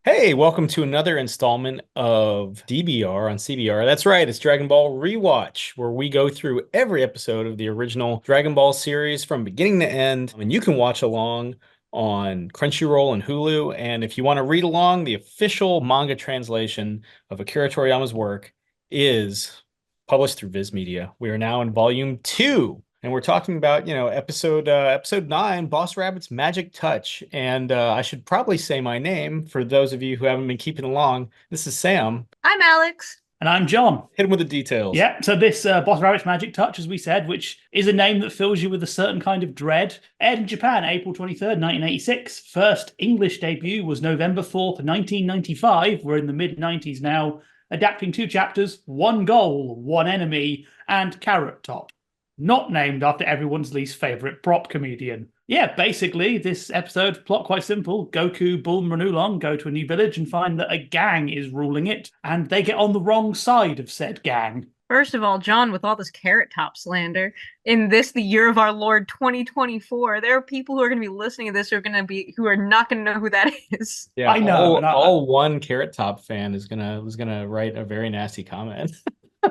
Hey, welcome to another installment of DBR on CBR. That's right, it's Dragon Ball Rewatch, where we go through every episode of the original Dragon Ball series from beginning to end. And you can watch along on Crunchyroll and Hulu. And if you want to read along, the official manga translation of Akira Toriyama's work is published through Viz Media. We are now in volume two. And we're talking about, episode 9, Boss Rabbit's Magic Touch. And I should probably say my name for those of you who haven't been keeping along. This is Sam. I'm Alex. And I'm John. Hit him with the details. Yeah, so this Boss Rabbit's Magic Touch, as we said, which is a name that fills you with a certain kind of dread, aired in Japan April 23rd, 1986. First English debut was November 4th, 1995. We're in the mid-90s now, adapting 2 chapters, one goal, one enemy, and Carrot Top. Not named after everyone's least favorite prop comedian. Yeah, basically, this episode, plot quite simple. Goku, Bulma, and Oolong go to a new village and find that a gang is ruling it, and they get on the wrong side of said gang. First of all, John, with all this Carrot Top slander, in this, the year of our Lord 2024, there are people who are going to be listening to this who are not going to know who that is. Yeah, I know. All one Carrot Top fan is gonna write a very nasty comment.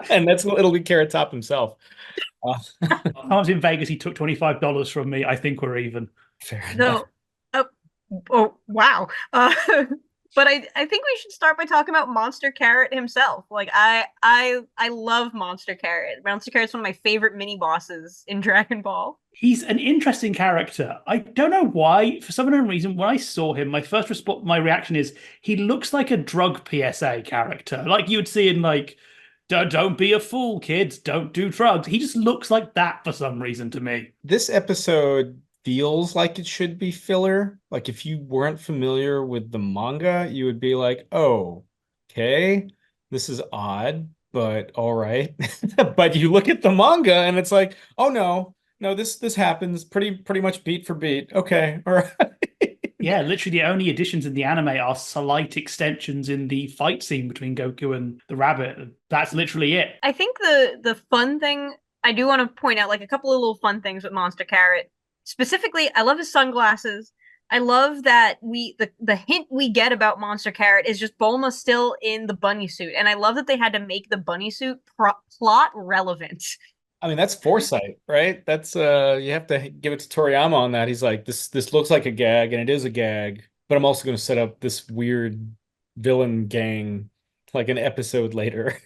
And it'll be Carrot Top himself. I was in Vegas, he took $25 from me. I think we're even. Fair enough. No. Oh, wow. But I think we should start by talking about Monster Carrot himself. Like I love Monster Carrot. Monster Carrot's one of my favorite mini bosses in Dragon Ball. He's an interesting character. I don't know why. For some unknown reason, when I saw him, my reaction is he looks like a drug PSA character, like you would see in like, don't be a fool, kids. Don't do drugs. He just looks like that for some reason to me. This episode feels like it should be filler. Like if you weren't familiar with the manga, you would be like, "Oh, okay, this is odd, but all right." But you look at the manga and it's like, "Oh no, no, this happens pretty much beat for beat." Okay, all right. Yeah, literally the only additions in the anime are slight extensions in the fight scene between Goku and the rabbit. That's literally it. I think the fun thing I do want to point out, like a couple of little fun things with Monster Carrot. Specifically, I love his sunglasses. I love that the hint we get about Monster Carrot is just Bulma still in the bunny suit, and I love that they had to make the bunny suit plot relevant. I mean, that's foresight, right? That's you have to give it to Toriyama on that. He's like, this looks like a gag, and it is a gag, but I'm also going to set up this weird villain gang like an episode later.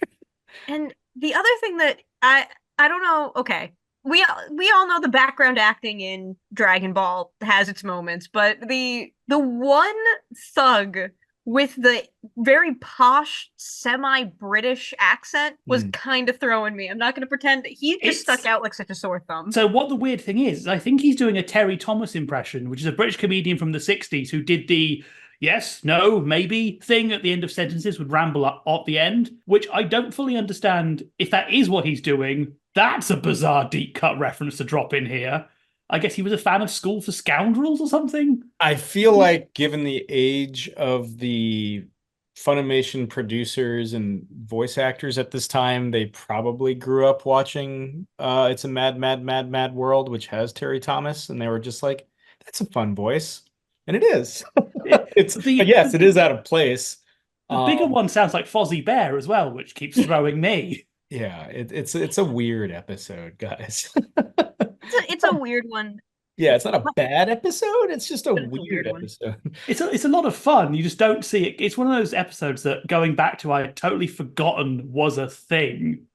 And the other thing that I don't know, okay. We all know the background acting in Dragon Ball has its moments, but the one thug with the very posh semi-British accent was Hmm. kind of throwing me. I'm not going to pretend that he just stuck out like such a sore thumb. So what the weird thing is, I think he's doing a Terry Thomas impression, which is a British comedian from the 60s who did the yes, no, maybe thing at the end of sentences, would ramble at the end, which I don't fully understand if that is what he's doing. That's a bizarre deep cut reference to drop in here. I guess he was a fan of School for Scoundrels or something. I feel like given the age of the Funimation producers and voice actors at this time, they probably grew up watching It's a Mad, Mad, Mad, Mad World, which has Terry Thomas, and they were just like, that's a fun voice. And it is. But yes, it is out of place. The bigger Um, one sounds like Fozzie Bear as well, which keeps throwing me. yeah, it's a weird episode, guys. It's a weird one. Yeah, it's not a bad episode. It's just a But it's a weird weird one. episode. It's a lot of fun. You just don't see it. It's one of those episodes that going back to I had totally forgotten was a thing.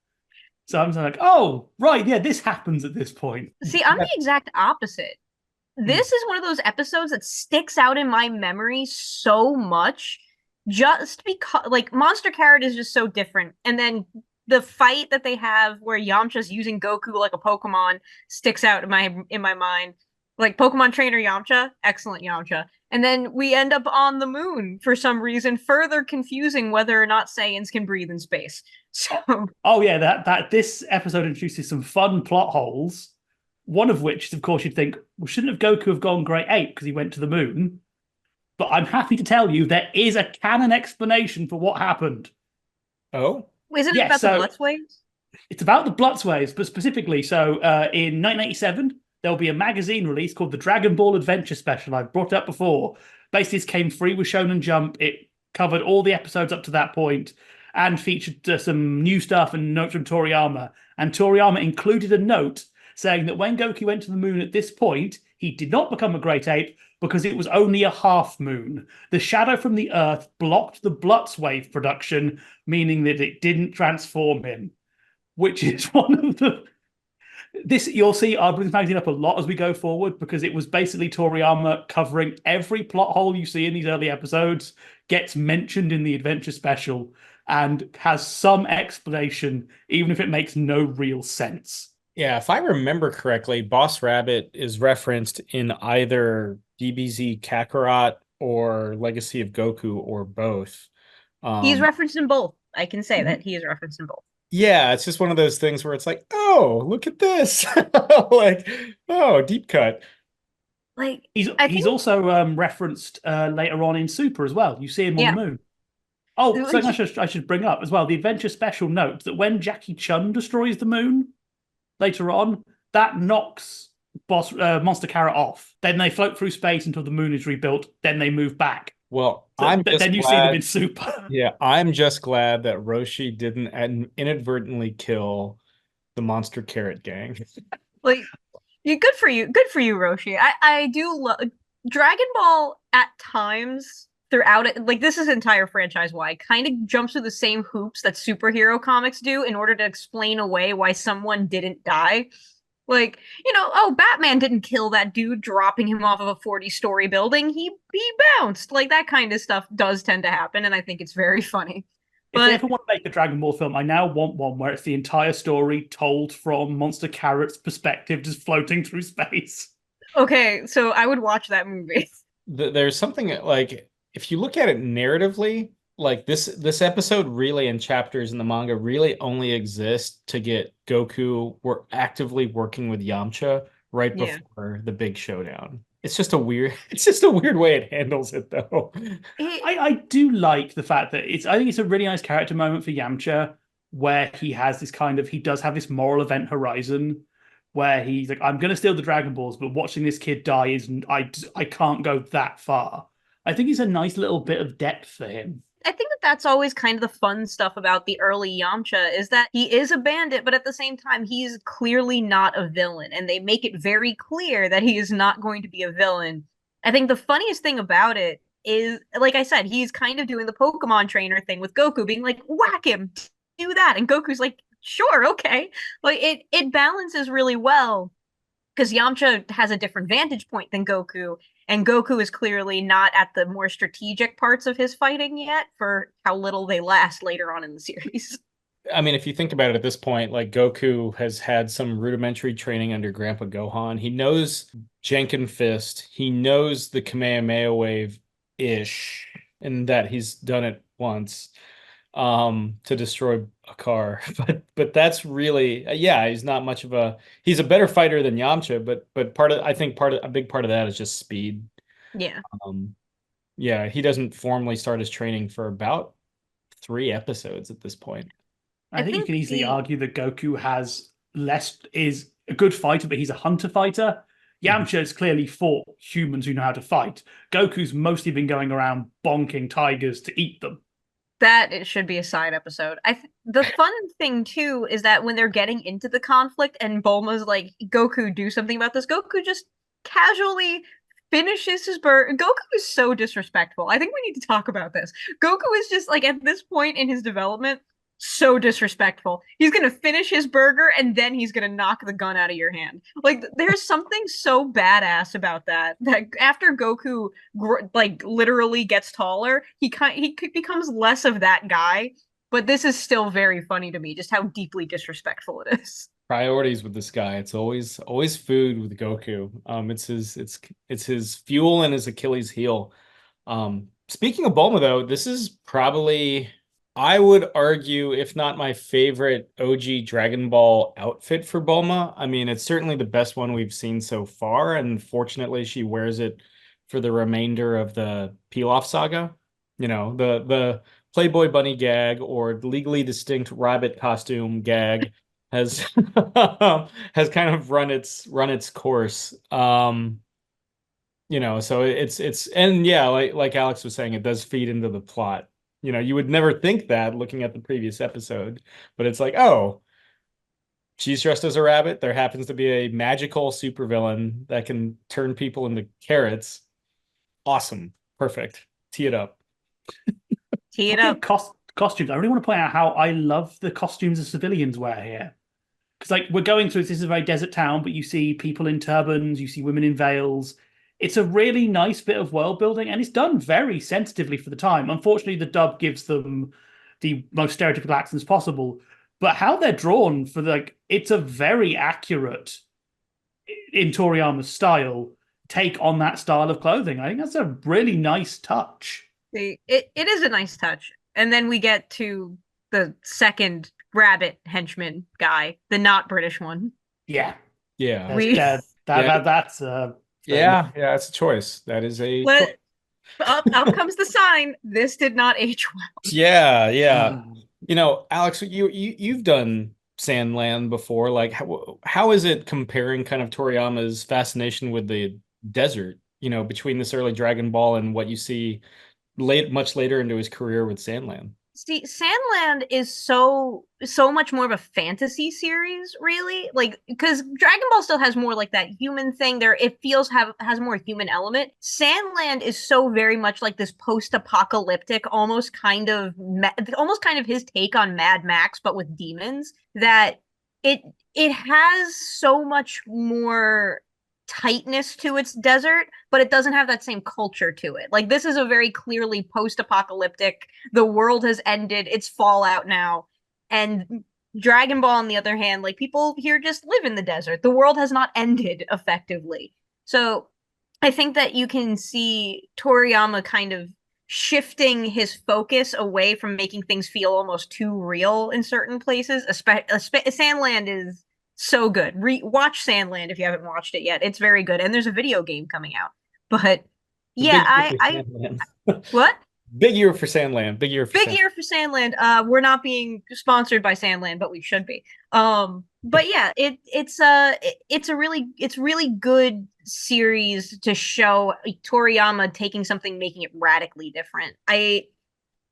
So I'm like, oh, right, yeah, this happens at this point. See, I'm the exact opposite. This is one of those episodes that sticks out in my memory so much just because like Monster Carrot is just so different. And then the fight that they have where Yamcha's using Goku like a Pokemon sticks out in my mind. Like Pokemon trainer Yamcha, excellent Yamcha. And then we end up on the moon for some reason, further confusing whether or not Saiyans can breathe in space. So Oh yeah, that this episode introduces some fun plot holes. One of which is, of course, you'd think, well, shouldn't have Goku have gone grade 8 because he went to the moon? But I'm happy to tell you there is a canon explanation for what happened. Oh, isn't it Yeah, about the so Bloodwaves? it's about the Blutzways, but specifically, so in 1987, there'll be a magazine release called the Dragon Ball Adventure Special. I've brought it up before. Basically, this came free with Shonen Jump. It covered all the episodes up to that point and featured some new stuff and notes from Toriyama. And Toriyama included a note saying that when Goku went to the moon at this point, he did not become a great ape because it was only a half moon. The shadow from the Earth blocked the Blutz wave production, meaning that it didn't transform him, which is one of the... This, you'll see our Blues magazine up a lot as we go forward, because it was basically Toriyama covering every plot hole you see in these early episodes, gets mentioned in the Adventure Special, and has some explanation, even if it makes no real sense. Yeah, if I remember correctly, Boss Rabbit is referenced in either DBZ Kakarot or Legacy of Goku, or both. He's referenced in both. I can say that he is referenced in both. Yeah, it's just one of those things where it's like, oh, look at this. Like, oh, deep cut. Like, he's also referenced later on in Super as well. You see him on the moon. Oh, something I should bring up as well. The Adventure Special notes that when Jackie Chun destroys the moon later on, that knocks Monster Carrot off. Then they float through space until the moon is rebuilt. Then they move back. Well, then you see them in Super. Yeah, I'm just glad that Roshi didn't inadvertently kill the Monster Carrot gang. Like, good for you, Roshi. I do love Dragon Ball at times throughout it. Like, this is entire franchise wide, kind of jumps through the same hoops that superhero comics do in order to explain away why someone didn't die. Like, oh, Batman didn't kill that dude dropping him off of a 40-story building. He bounced. Like, that kind of stuff does tend to happen, and I think it's very funny. If they ever want to make a Dragon Ball film, I now want one where it's the entire story told from Monster Carrot's perspective, just floating through space. Okay, so I would watch that movie. There's something like, if you look at it narratively, like this episode really, and chapters in the manga really only exist to get Goku actively working with Yamcha right before the big showdown. It's just a weird way it handles it, though. I do like the fact that I think it's a really nice character moment for Yamcha, where he has this he does have this moral event horizon where he's like, I'm going to steal the Dragon Balls, but watching this kid die I can't go that far. I think it's a nice little bit of depth for him. I think that's always kind of the fun stuff about the early Yamcha, is that he is a bandit, but at the same time, he's clearly not a villain. And they make it very clear that he is not going to be a villain. I think the funniest thing about it is, like I said, he's kind of doing the Pokemon trainer thing with Goku, being like, whack him, do that. And Goku's like, sure, okay. Like, it balances really well, because Yamcha has a different vantage point than Goku. And Goku is clearly not at the more strategic parts of his fighting yet, for how little they last later on in the series. I mean, if you think about it at this point, like, Goku has had some rudimentary training under Grandpa Gohan. He knows Jenkin Fist. He knows the Kamehameha Wave-ish, and that he's done it once to destroy a car. But that's really, he's not much of he's a better fighter than Yamcha, but a big part of that is just speed. Yeah. He doesn't formally start his training for about 3 episodes at this point. I think you can easily argue that Goku is a good fighter, but he's a hunter fighter. Yamcha has clearly fought humans who know how to fight. Goku's mostly been going around bonking tigers to eat them. That it should be a side episode. The fun thing too is that when they're getting into the conflict and Bulma's like, Goku, do something about this, Goku just casually finishes his burger. Goku is so disrespectful. I think we need to talk about this. Goku is just like, at this point in his development, so disrespectful. He's gonna finish his burger and then he's gonna knock the gun out of your hand. Like, there's something so badass about that after Goku literally gets taller, he becomes less of that guy. But this is still very funny to me, just how deeply disrespectful it is. Priorities with this guy. It's always food with Goku. It's his fuel and his Achilles heel. Speaking of Bulma, though, this is probably, I would argue, if not my favorite OG Dragon Ball outfit for Bulma. I mean, it's certainly the best one we've seen so far, and fortunately she wears it for the remainder of the Pilaf saga. The Playboy bunny gag or legally distinct rabbit costume gag has has kind of run its course. So it's and yeah, like Alex was saying, it does feed into the plot. You would never think that looking at the previous episode, but it's like, oh, she's dressed as a rabbit. There happens to be a magical supervillain that can turn people into carrots. Awesome. Perfect. Tee it up. Tee it Talking up. of costumes, I really want to point out how I love the costumes the civilians wear here. Because like we're going through this is a very desert town, but you see people in turbans, you see women in veils. It's a really nice bit of world building, and it's done very sensitively for the time. Unfortunately, the dub gives them the most stereotypical accents possible, but how they're drawn for it's a very accurate in Toriyama's style take on that style of clothing. I think that's a really nice touch. It is a nice touch. And then we get to the second rabbit henchman guy, the not British one. Yeah. Yeah. That's yeah, it's a choice. That is a choice. Up comes the sign. This did not age well. Yeah. Alex, you've done Sandland before. Like, how is it comparing kind of Toriyama's fascination with the desert, between this early Dragon Ball and what you see much later into his career with Sandland? See, Sandland is so much more of a fantasy series, really. Like, because Dragon Ball still has more like that human thing. It feels has more human element. Sandland is so very much like this post-apocalyptic, almost kind of his take on Mad Max, but with demons. That it has so much more tightness to its desert, but it doesn't have that same culture to it. Like, this is a very clearly post-apocalyptic, the world has ended, it's Fallout now. And Dragon Ball, on the other hand, like, people here just live in the desert. The world has not ended effectively. So I think that you can see Toriyama kind of shifting his focus away from making things feel almost too real in certain places. Sandland is so good. Watch Sandland if you haven't watched it yet. It's very good, and there's a video game coming out. But yeah, I what? Big year for Sandland. Big year for Sandland. We're not being sponsored by Sandland, but we should be. But yeah, it's really good series to show Toriyama taking something, making it radically different. I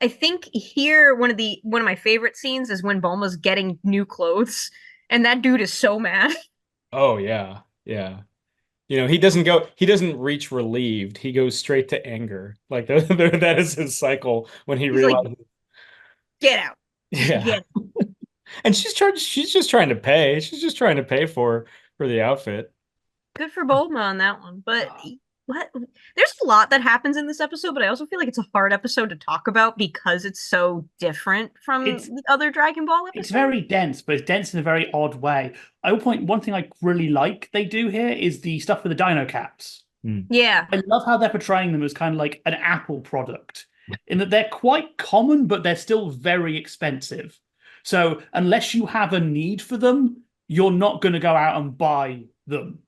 think here one of my favorite scenes is when Bulma's getting new clothes. And that dude is so mad. Oh, yeah. Yeah. He doesn't reach relieved. He goes straight to anger. Like, that is his cycle when he's realizes. Like, get out. Yeah. Get out. And she's just trying to pay. She's just trying to pay for the outfit. Good for Bulma on that one. But there's a lot that happens in this episode, but I also feel like it's a hard episode to talk about because it's so different from the other Dragon Ball episodes. It's very dense, but it's dense in a very odd way. I will point one thing I really like they do here is the stuff with the dino caps. Yeah. I love how they're portraying them as kind of like an Apple product, in that they're quite common, but they're still very expensive. So unless you have a need for them, you're not going to go out and buy them.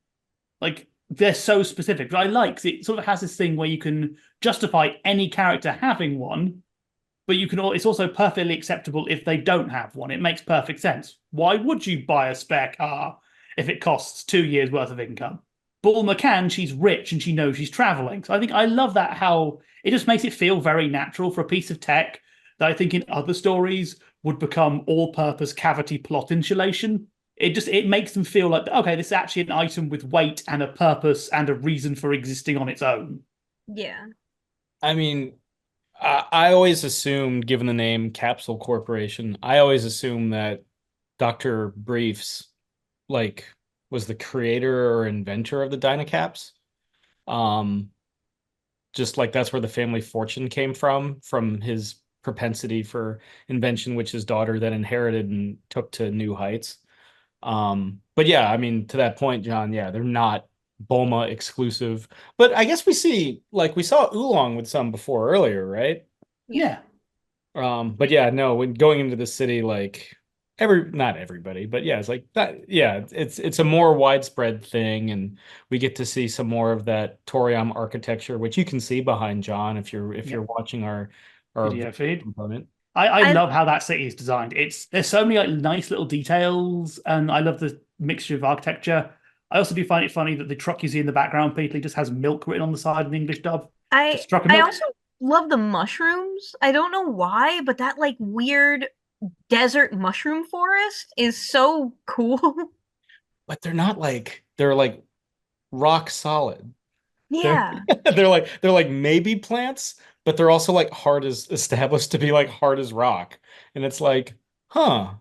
Like, they're so specific. But I like it sort of has this thing where you can justify any character having one, but it's also perfectly acceptable if they don't have one. It makes perfect sense. Why would you buy a spare car if it costs 2 years worth of income? Bulma can, she's rich and she knows she's traveling. So I love that, how it just makes it feel very natural for a piece of tech that I think in other stories would become all-purpose cavity plot insulation. It makes them feel like, okay, this is actually an item with weight and a purpose and a reason for existing on its own. Yeah. I mean, I always assumed, given the name Capsule Corporation, I always assumed that Dr. Briefs, was the creator or inventor of the Dynacaps. Just like that's where the family fortune came from his propensity for invention, which his daughter then inherited and took to new heights. But yeah, I mean, to that point, John, yeah, they're not Bulma exclusive, but I guess we saw Oolong with some before earlier, right? Yeah. But yeah, no, when going into the city, not everybody, but yeah, it's like that. Yeah, it's a more widespread thing, and we get to see some more of that Toriyama architecture, which you can see behind John if you're watching our video feed component. I love how that city is designed. There's so many nice little details, and I love the mixture of architecture. I also do find it funny that the truck you see in the background, Peter, just has milk written on the side in English dub. I Just truck of I milk. also love the mushrooms. I don't know why, but that like weird desert mushroom forest is so cool. But they're like rock solid. They're Yeah. they're like maybe plants, but they're also like hard as established to be like hard as rock. And it's like, huh.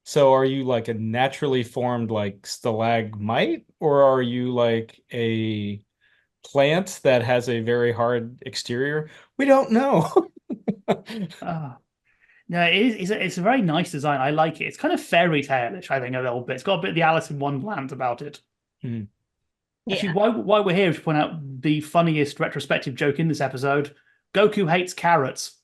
So are you like a naturally formed like stalagmite, or are you like a plant that has a very hard exterior? We don't know. Ah. No, it is. It's a very nice design. I like it. It's kind of fairy tale-ish, I think, a little bit. It's got a bit of the Alice in Wonderland about it. Hmm. Actually, Yeah. why we're here is to point out the funniest retrospective joke in this episode. Goku hates carrots,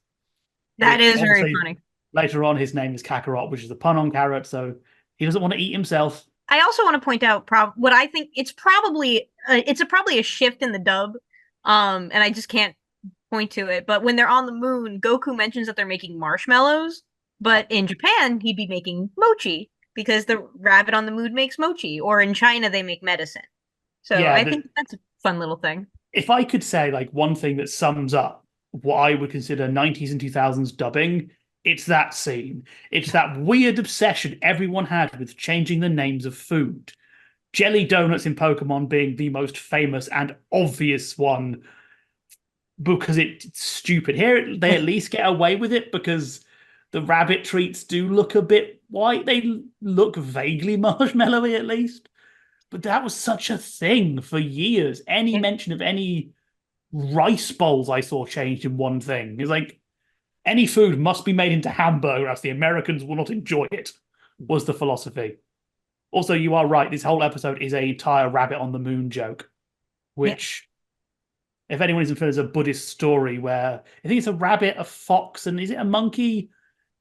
That which is very obviously funny. later on his name is Kakarot, which is a pun on carrot, so he doesn't want to eat himself. I also want to point out what I think it's probably probably a shift in the dub, and I just can't point to it. But when they're on the moon, Goku mentions that they're making marshmallows, but in Japan he'd be making mochi because the rabbit on the moon makes mochi, or in China they make medicine. So Yeah, I think that's a fun little thing. if I could say like one thing that sums up what I would consider 90s and 2000s dubbing, it's that scene. It's that weird obsession everyone had with changing the names of food. Jelly donuts in Pokemon being the most famous and obvious one because it's stupid. Here, they at least get away with it because the rabbit treats do look a bit white. They look vaguely marshmallowy at least. But that was such a thing for years. Any Yeah. mention of any rice bowls I saw changed in one thing. It's like any food must be made into hamburger, else the Americans will not enjoy it, was the philosophy. Also, you are right. This whole episode is an entire rabbit on the moon joke, which, if anyone isn't familiar, is a Buddhist story where I think it's a rabbit, a fox, and is it a monkey?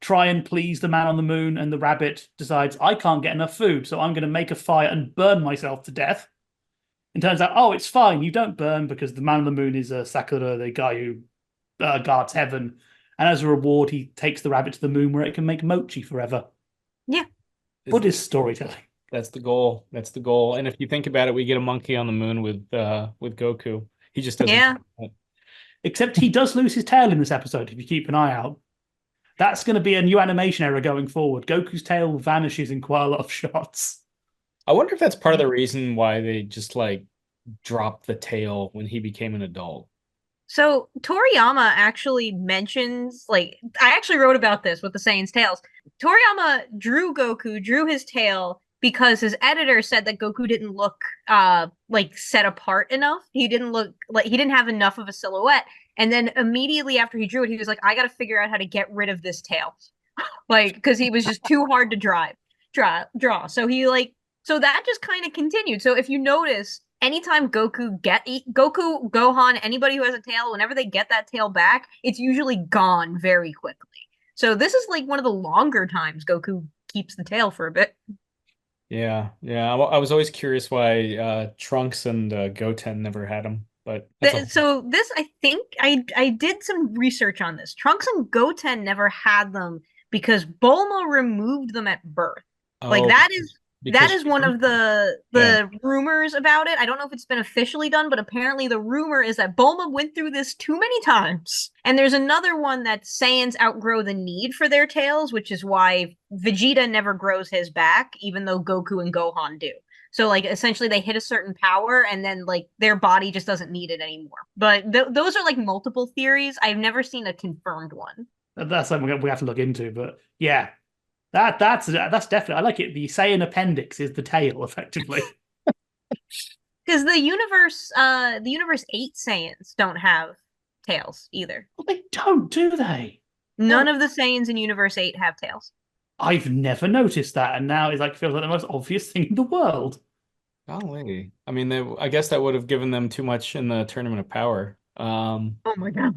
Try and please the man on the moon, and the rabbit decides, I can't get enough food, so I'm going to make a fire and burn myself to death. And turns out, oh, it's fine. You don't burn because the man on the moon is Sakura, the guy who guards heaven. And as a reward, he takes the rabbit to the moon where it can make mochi forever. Yeah. Buddhist storytelling. That's the goal. That's the goal. And if you think about it, we get a monkey on the moon with Goku. He just doesn't. Yeah. Except he does lose his tail in this episode, if you keep an eye out. That's going to be a new animation error going forward. Goku's tail vanishes in quite a lot of shots. I wonder if that's part of the reason why they just like dropped the tail when he became an adult. So Toriyama actually mentions, like, I actually wrote about this with the Saiyan's tails. Toriyama drew Goku, drew his tail because his editor said that Goku didn't look like set apart enough. He didn't look like he didn't have enough of a silhouette. And then immediately after he drew it, he was like, I gotta figure out how to get rid of this tail. Like, because he was just too hard to draw. So that just kind of continued. So if you notice, anytime Goku, Gohan, anybody who has a tail, whenever they get that tail back, it's usually gone very quickly. So this is like one of the longer times Goku keeps the tail for a bit. Yeah, yeah. I was always curious why Trunks and Goten never had him, but So this, I think, I did some research on this. Trunks and Goten never had them because Bulma removed them at birth. Like Oh, that because is one of the rumors about it. I don't know if it's been officially done, but apparently the rumor is that Bulma went through this too many times. And there's another one that Saiyans outgrow the need for their tails, which is why Vegeta never grows his back, even though Goku and Gohan do. So like essentially they hit a certain power and then like their body just doesn't need it anymore. But those are like multiple theories. I've never seen a confirmed one. That's something we have to look into. But yeah, that's definitely, I like it. The Saiyan appendix is the tail, effectively. Because the universe 8 Saiyans don't have tails either. Well, they don't, do they? None of the Saiyans in Universe 8 have tails. I've never noticed that, and now it like feels like the most obvious thing in the world. golly. I mean, I guess that would have given them too much in the Tournament of Power. Oh my gosh.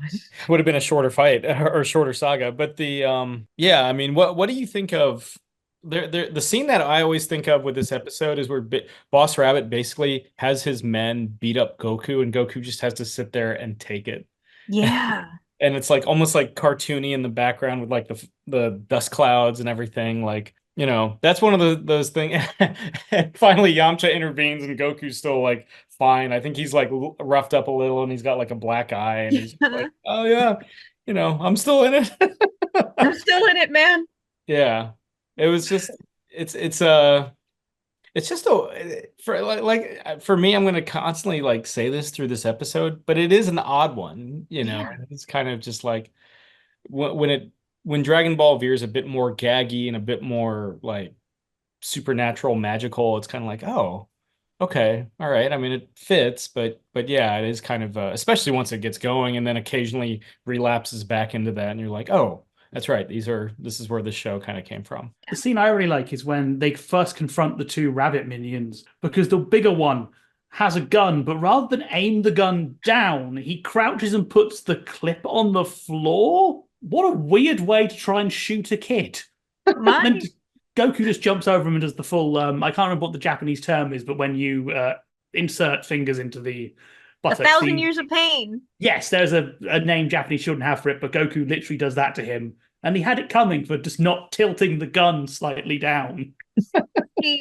Would have been a shorter fight or shorter saga. But yeah, I mean, what do you think of the scene that I always think of with this episode is where Boss Rabbit basically has his men beat up Goku, and Goku just has to sit there and take it. Yeah. And it's like almost like cartoony in the background with like the dust clouds and everything. Like You know, that's one of those things. Finally, Yamcha intervenes, and Goku's still like fine. I think he's like roughed up a little, and he's got like a black eye, and he's like, "Oh yeah, you know, I'm still in it." I'm still in it, man. Yeah, it was just it's just for for me, I'm gonna constantly like say this through this episode, but it is an odd one, you know. Yeah. It's kind of just like when Dragon Ball veers a bit more gaggy and a bit more like supernatural magical, it's kind of like, oh, okay, all right. I mean, it fits, but yeah, it is kind of especially once it gets going and then occasionally relapses back into that, and you're like, oh, that's right. This is where the show kind of came from. The scene I really like is when they first confront the two rabbit minions, because the bigger one has a gun, but rather than aim the gun down, he crouches and puts the clip on the floor. What a weird way to try and shoot a kid. My Then Goku just jumps over him and does the full. I can't remember what the Japanese term is, but when you insert fingers into the a buttocks, thousand years of pain. yes, there's a name Japanese shouldn't have for it, but Goku literally does that to him. And he had it coming for just not tilting the gun slightly down.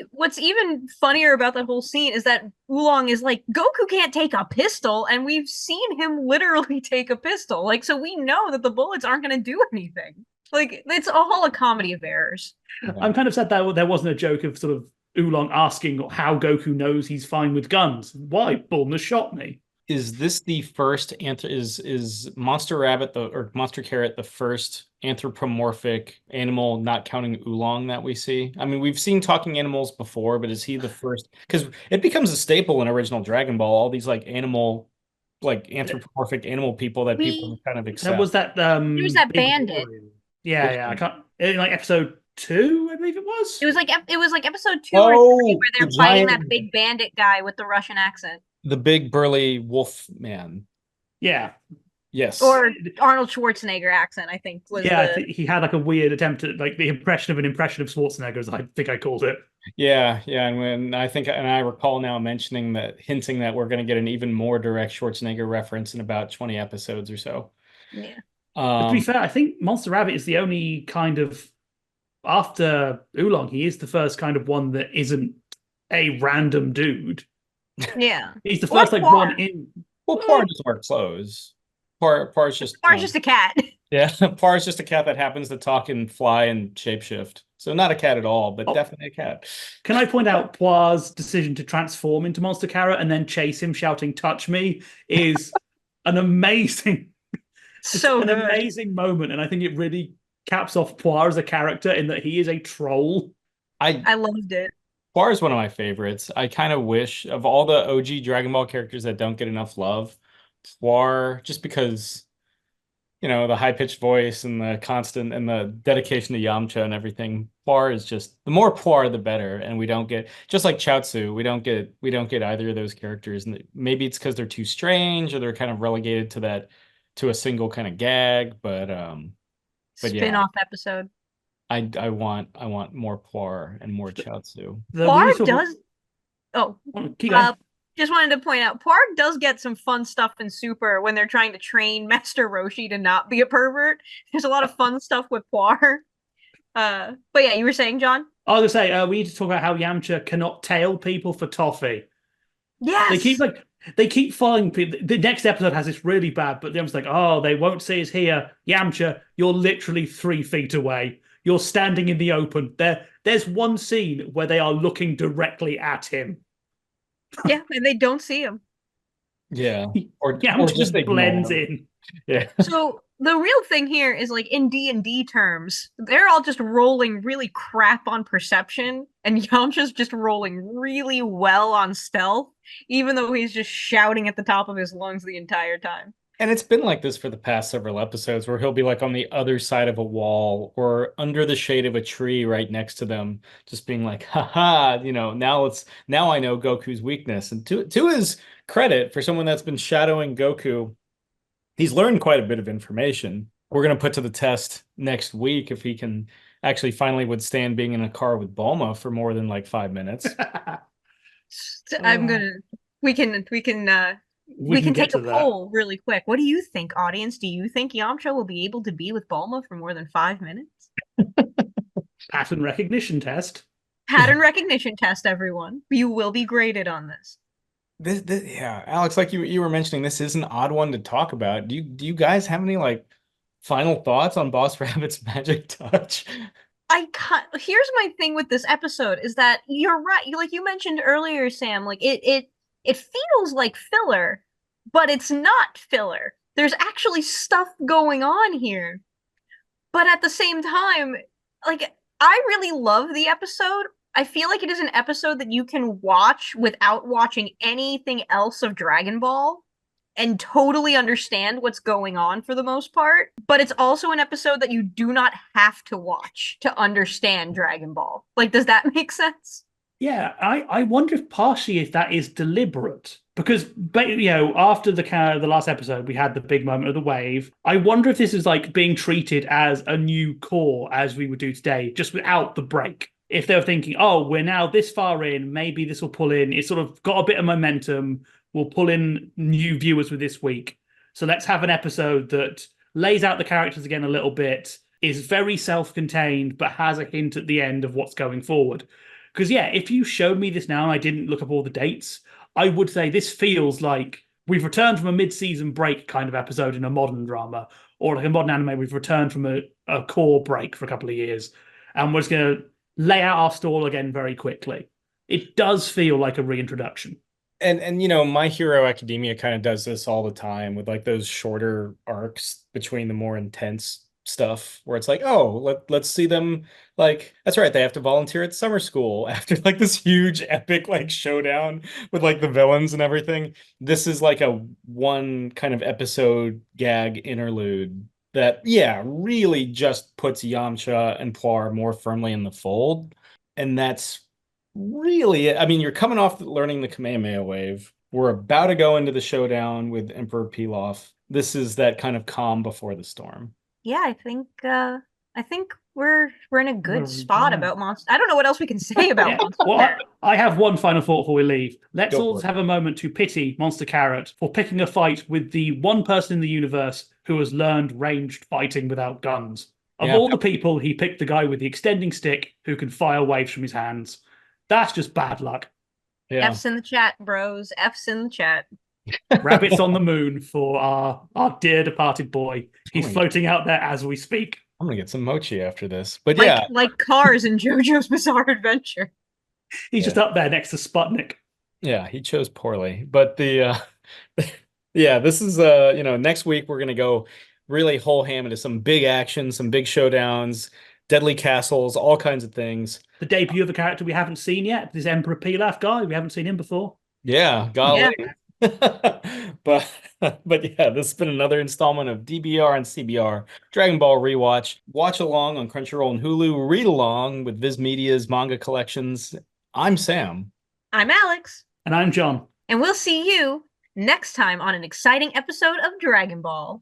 What's even funnier about that whole scene is that Oolong is like, Goku can't take a pistol, and we've seen him literally take a pistol. Like, so we know that the bullets aren't going to do anything. Like, it's all a comedy of errors. I'm kind of sad that there wasn't a joke of sort of Oolong asking how Goku knows he's fine with guns. Why? Bulma shot me. Is this the first is Monster Rabbit or Monster Carrot the first anthropomorphic animal, not counting Oolong, that we see? I mean, we've seen talking animals before, but is he the first? Because it becomes a staple in original Dragon Ball, all these like anthropomorphic animal people that people kind of accept. There was that There's that big bandit. warrior. Yeah, I can't like episode 2, I believe it was. It was like episode 2 or 3 where they're the fighting giant- that big bandit guy with the Russian accent. the big burly wolf man. Yeah. Yes. Or Arnold Schwarzenegger accent, I think was Yeah, the... he had like a weird attempt at like the impression of an impression of Schwarzenegger, as I think I called it. Yeah, and when I recall now mentioning that, hinting that we're going to get an even more direct Schwarzenegger reference in about 20 episodes or so. Yeah. But to be fair, I think Monster Rabbit is the only kind of, after Oolong, he is the first kind of one that isn't a random dude. Yeah. He's the first like Poir. one in. Well, Poir doesn't wear clothes. Poir's just Poir's just a cat. yeah. Poir's just a cat that happens to talk and fly and shapeshift. So not a cat at all, but definitely a cat. Can I point out Poir's decision to transform into Monster Carrot and then chase him shouting "Touch me" is an amazing, So an good. amazing moment, and I think it really caps off Poir as a character in that he is a troll. I loved it. Poir is one of my favorites. I kind of wish, of all the OG Dragon Ball characters that don't get enough love, Poir, just because, you know, the high-pitched voice and the constant and the dedication to Yamcha and everything, Poir is just, the more Poir the better. And we don't get, just like Chaozu, we don't get either of those characters. And maybe it's because they're too strange or they're kind of relegated to a single kind of gag. But yeah. Spin-off episode. I want more Poir and more Chaozu. Poir does. Oh, keep going. just wanted to point out, Poir does get some fun stuff in Super when they're trying to train Master Roshi to not be a pervert. There's a lot of fun stuff with Poir. But yeah, you were saying, John? I was gonna say we need to talk about how Yamcha cannot tail people for toffee. Yes. They keep following people. The next episode has this really bad, but Yamcha's like, oh, they won't see us here. Yamcha, you're literally 3 feet away. You're standing in the open. There's one scene where they are looking directly at him. Yeah, and they don't see him. Yeah. Or just blends in. Yeah. So the real thing here is, like, in D&D terms, they're all just rolling really crap on perception, and Yamcha's just rolling really well on stealth, even though he's just shouting at the top of his lungs the entire time. And it's been like this for the past several episodes where he'll be like on the other side of a wall or under the shade of a tree right next to them, just being like, haha, you know, now I know Goku's weakness. And to his credit, for someone that's been shadowing Goku, he's learned quite a bit of information. We're going to put to the test next week if he can actually finally withstand being in a car with Bulma for more than like 5 minutes. We can take a poll really quick. What do you think, audience? Do you think Yamcha will be able to be with Bulma for more than 5 minutes? Pattern recognition test. Pattern recognition test, everyone. You will be graded on this. Yeah, Alex, like you were mentioning, this is an odd one to talk about. Do you guys have any like final thoughts on Boss Rabbit's magic touch? Here's my thing with this episode is that you're right. Like you mentioned earlier, Sam, like it feels like filler, but it's not filler. There's actually stuff going on here. But at the same time, like I really love the episode. I feel like it is an episode that you can watch without watching anything else of Dragon Ball and totally understand what's going on for the most part. But it's also an episode that you do not have to watch to understand Dragon Ball. Like, does that make sense? Yeah, I wonder if partially if that is deliberate. Because, after the last episode, we had the big moment of the wave. I wonder if this is like being treated as a new core as we would do today, just without the break. If they were thinking, oh, we're now this far in, maybe this will pull in. It's sort of got a bit of momentum. We'll pull in new viewers with this week. So let's have an episode that lays out the characters again a little bit, is very self-contained, but has a hint at the end of what's going forward. Because, if you showed me this now and I didn't look up all the dates, I would say this feels like we've returned from a mid-season break kind of episode in a modern drama, or like a modern anime, we've returned from a core break for a couple of years, and we're just going to lay out our stall again very quickly. It does feel like a reintroduction. And My Hero Academia kind of does this all the time with like those shorter arcs between the more intense stuff where it's like, oh, let's see them, like, that's right, they have to volunteer at summer school after like this huge epic like showdown with like the villains and everything. This is like a one kind of episode gag interlude that really just puts Yamcha and Puar more firmly in the fold. And that's really it. I mean, you're coming off learning the Kamehameha wave. We're about to go into the showdown with Emperor Pilaf. This is that kind of calm before the storm. Yeah, I think we're in a good spot about Monster. I don't know what else we can say about Monster. Well, I have one final thought before we leave. Let's Go all for it. have a moment to pity Monster Carrot for picking a fight with the one person in the universe who has learned ranged fighting without guns. Of all the people, he picked the guy with the extending stick who can fire waves from his hands. That's just bad luck. Yeah. F's in the chat, bros. F's in the chat. Rabbits on the moon for our dear departed boy. He's floating out there as we speak. I'm gonna get some mochi after this. But like Cars in JoJo's Bizarre Adventure. He's just up there next to Sputnik. Yeah, he chose poorly. But this is next week we're gonna go really whole ham into some big action, some big showdowns, deadly castles, all kinds of things. The debut of a character we haven't seen yet, this Emperor Pilaf guy. We haven't seen him before. Yeah, golly. Yeah. but this has been another installment of DBR and CBR Dragon Ball Rewatch. Watch along on Crunchyroll and Hulu. Read along with Viz Media's manga collections. I'm Sam. I'm Alex. And I'm John. And we'll see you next time on an exciting episode of Dragon Ball.